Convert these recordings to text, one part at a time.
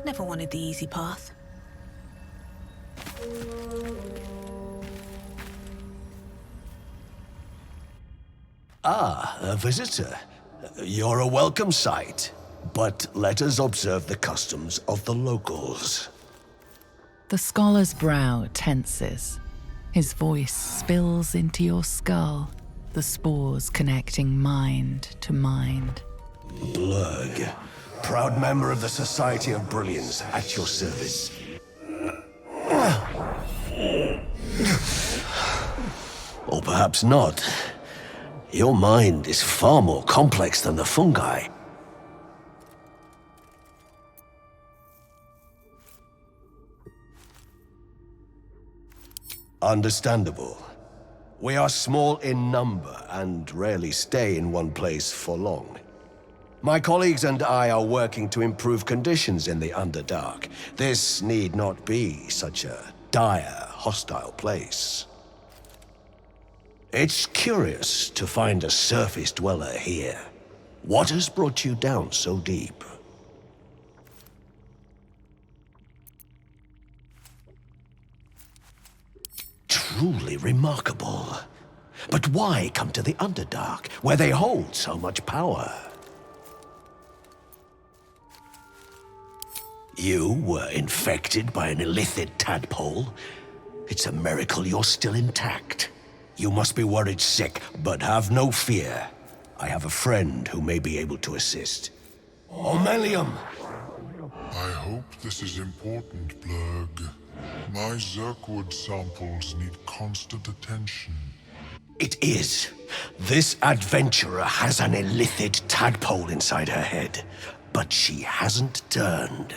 Never wanted the easy path. Ah, a visitor. You're a welcome sight. But let us observe the customs of the locals. The scholar's brow tenses. His voice spills into your skull, the spores connecting mind to mind. Blurg, proud member of the Society of Brilliance, at your service. Or perhaps not. Your mind is far more complex than the fungi. Understandable. We are small in number and rarely stay in one place for long. My colleagues and I are working to improve conditions in the Underdark. This need not be such a dire, hostile place. It's curious to find a surface dweller here. What has brought you down so deep? Truly remarkable. But why come to the Underdark, where they hold so much power? You were infected by an illithid tadpole? It's a miracle you're still intact. You must be worried sick, but have no fear. I have a friend who may be able to assist. Omeluum! I hope this is important, Blurg. My Zerkwood samples need constant attention. It is. This adventurer has an illithid tadpole inside her head, but she hasn't turned.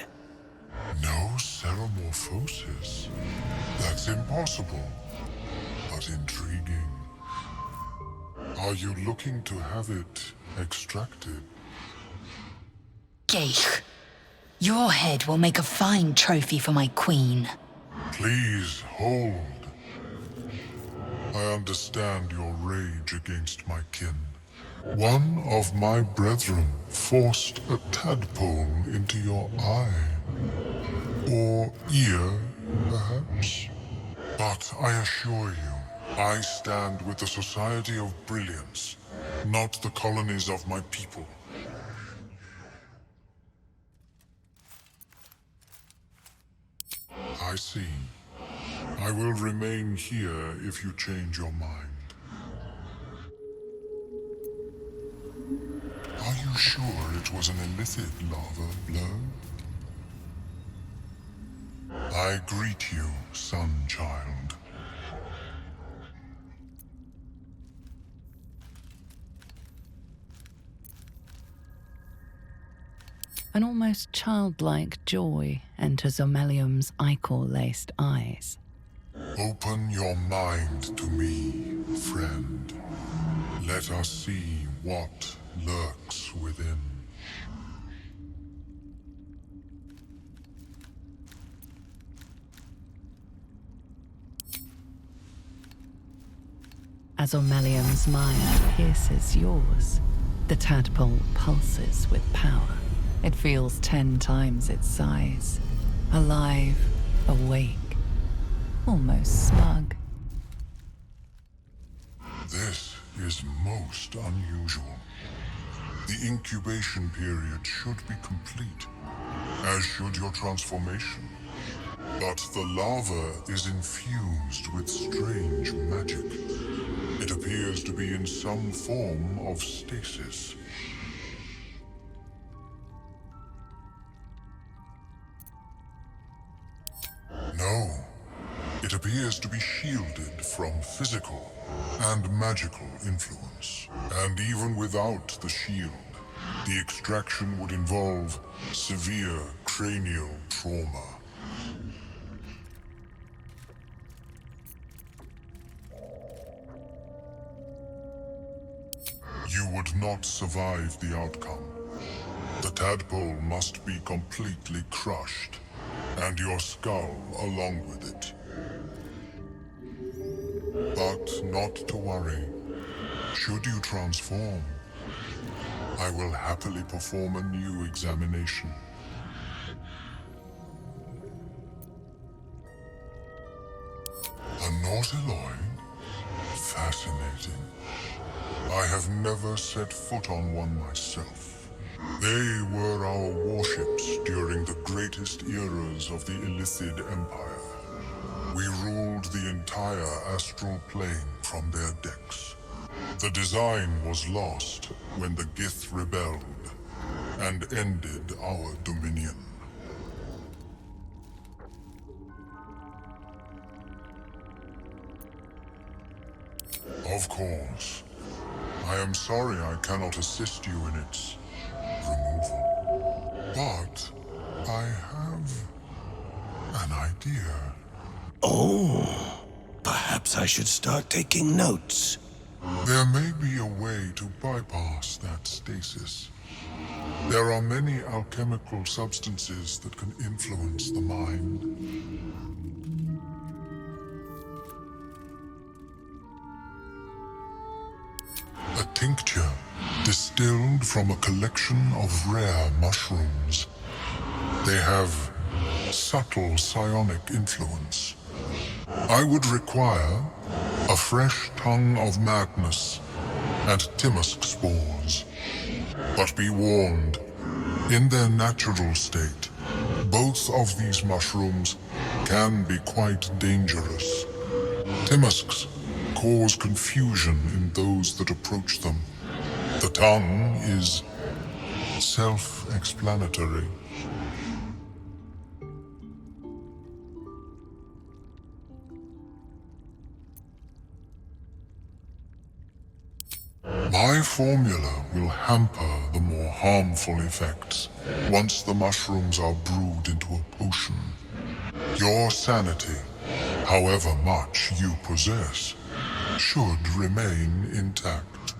No ceremorphosis? That's impossible, but intriguing. Are you looking to have it extracted? Geich, your head will make a fine trophy for my queen. Please, hold. I understand your rage against my kin. One of my brethren forced a tadpole into your eye. Or ear, perhaps? But I assure you, I stand with the Society of Brilliance, not the colonies of my people. I see. I will remain here if you change your mind. Are you sure it was an illithid larva, Blur? I greet you, son-child. An almost childlike joy enters Omeluum's ichor-laced eyes. Open your mind to me, friend. Let us see what lurks within. As Omeluum's mind pierces yours, the tadpole pulses with power. It feels 10 times its size. Alive, awake, almost smug. This is most unusual. The incubation period should be complete, as should your transformation. But the larva is infused with strange magic. It appears to be in some form of stasis. No, it appears to be shielded from physical and magical influence. And even without the shield, the extraction would involve severe cranial trauma. You would not survive the outcome. The tadpole must be completely crushed, and your skull along with it. But not to worry. Should you transform, I will happily perform a new examination. Nautiloid? Fascinating. I have never set foot on one myself. They were our warships during the greatest eras of the Illithid Empire. We ruled the entire astral plane from their decks. The design was lost when the Gith rebelled and ended our dominion. Of course. I am sorry I cannot assist you in its removal. But I have an idea. Oh, perhaps I should start taking notes. There may be a way to bypass that stasis. There are many alchemical substances that can influence the mind. A tincture distilled from a collection of rare mushrooms. They have subtle psionic influence. I would require a fresh tongue of madness and Timusk spores. But be warned, in their natural state, both of these mushrooms can be quite dangerous. Timusks cause confusion in those that approach them. The tongue is self-explanatory. My formula will hamper the more harmful effects once the mushrooms are brewed into a potion. Your sanity, however much you possess, should remain intact.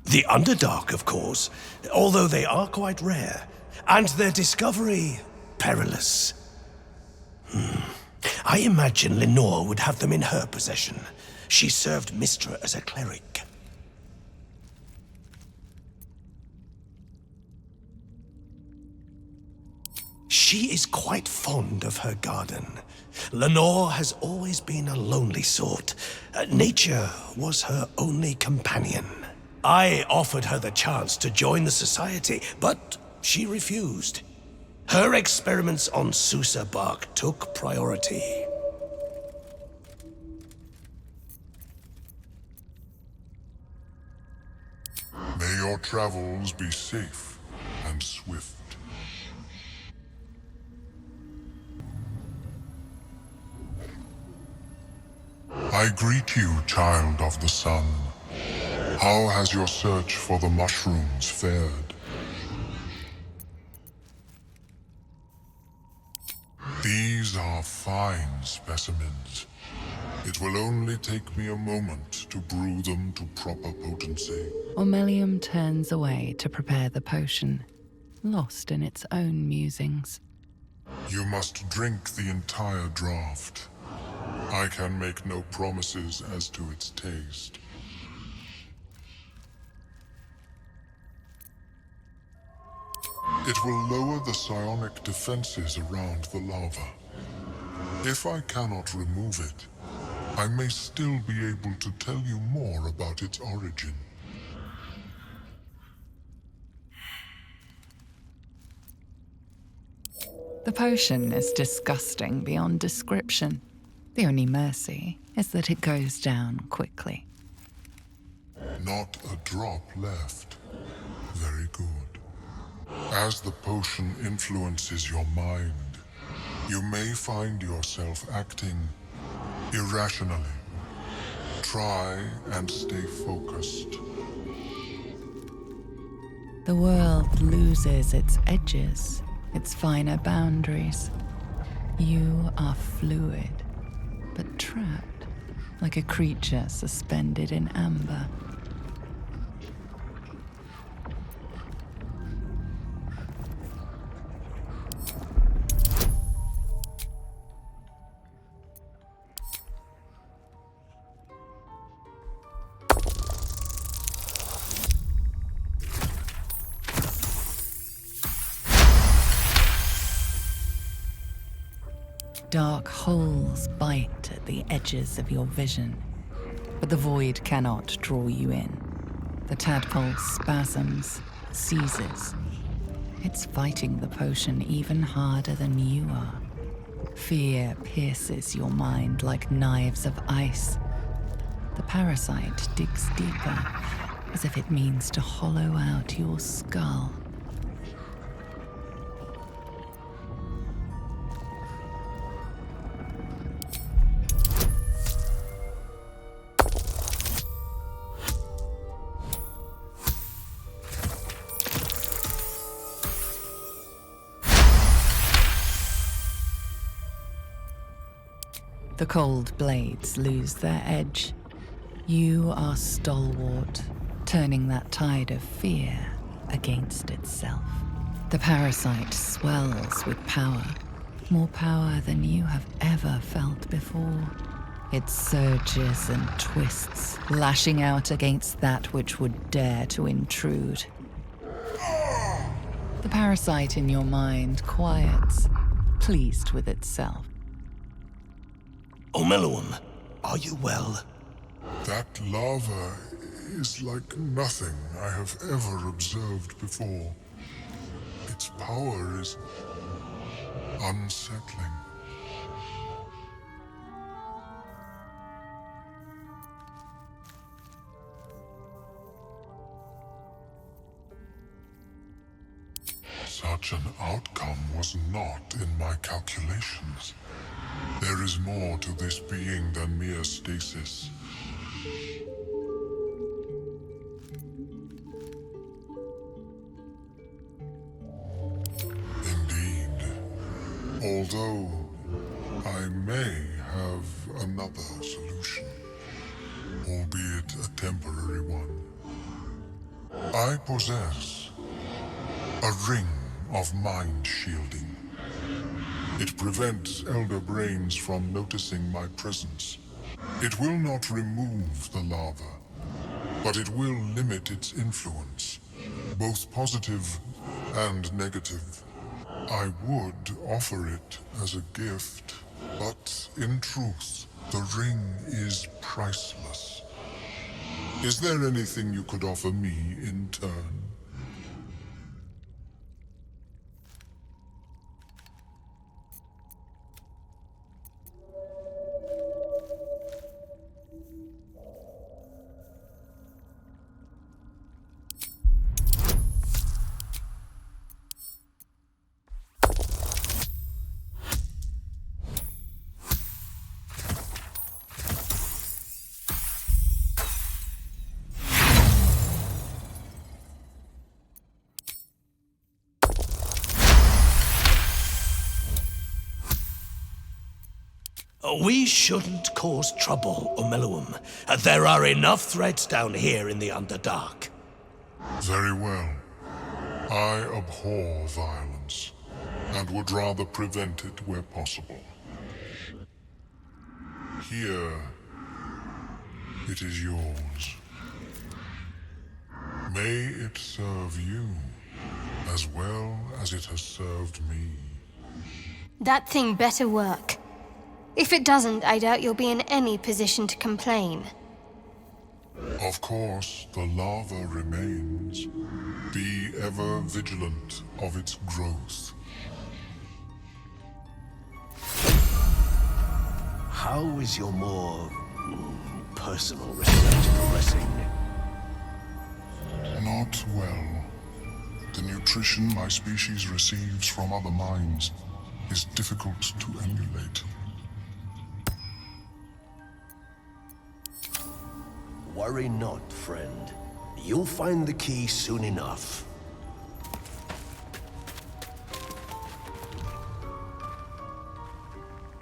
The Underdark, of course, although they are quite rare, and their discovery perilous. I imagine Lenore would have them in her possession. She served Mistra as a cleric. She is quite fond of her garden. Lenore has always been a lonely sort. Nature was her only companion. I offered her the chance to join the society, but she refused. Her experiments on Susa bark took priority. May your travels be safe and swift. I greet you, child of the sun. How has your search for the mushrooms fared? These are fine specimens. It will only take me a moment to brew them to proper potency. Omeluum turns away to prepare the potion, lost in its own musings. You must drink the entire draught. I can make no promises as to its taste. It will lower the psionic defenses around the lava. If I cannot remove it, I may still be able to tell you more about its origin. The potion is disgusting beyond description. The only mercy is that it goes down quickly. Not a drop left. Very good. As the potion influences your mind, you may find yourself acting irrationally. Try and stay focused. The world loses its edges, its finer boundaries. You are fluid, but trapped, like a creature suspended in amber. Dark holes bite at the edges of your vision, but the void cannot draw you in. The tadpole spasms, seizes. It's fighting the potion even harder than you are. Fear pierces your mind like knives of ice. The parasite digs deeper, as if it means to hollow out your skull. The cold blades lose their edge. You are stalwart, turning that tide of fear against itself. The parasite swells with power, more power than you have ever felt before. It surges and twists, lashing out against that which would dare to intrude. The parasite in your mind quiets, pleased with itself. Omeluum, are you well? That lava is like nothing I have ever observed before. Its power is unsettling. Such an outcome was not in my calculations. There is more to this being than mere stasis. Indeed. Although I may have another solution, albeit a temporary one. I possess a ring of mind shielding. It prevents elder brains from noticing my presence. It will not remove the lava, but it will limit its influence, both positive and negative. I would offer it as a gift, but in truth, the ring is priceless. Is there anything you could offer me in turn? We shouldn't cause trouble, Omeluum. There are enough threats down here in the Underdark. Very well. I abhor violence, and would rather prevent it where possible. Here, it is yours. May it serve you, as well as it has served me. That thing better work. If it doesn't, I doubt you'll be in any position to complain. Of course, the lava remains. Be ever vigilant of its growth. How is your more personal research progressing? Not well. The nutrition my species receives from other minds is difficult to emulate. Worry not, friend. You'll find the key soon enough.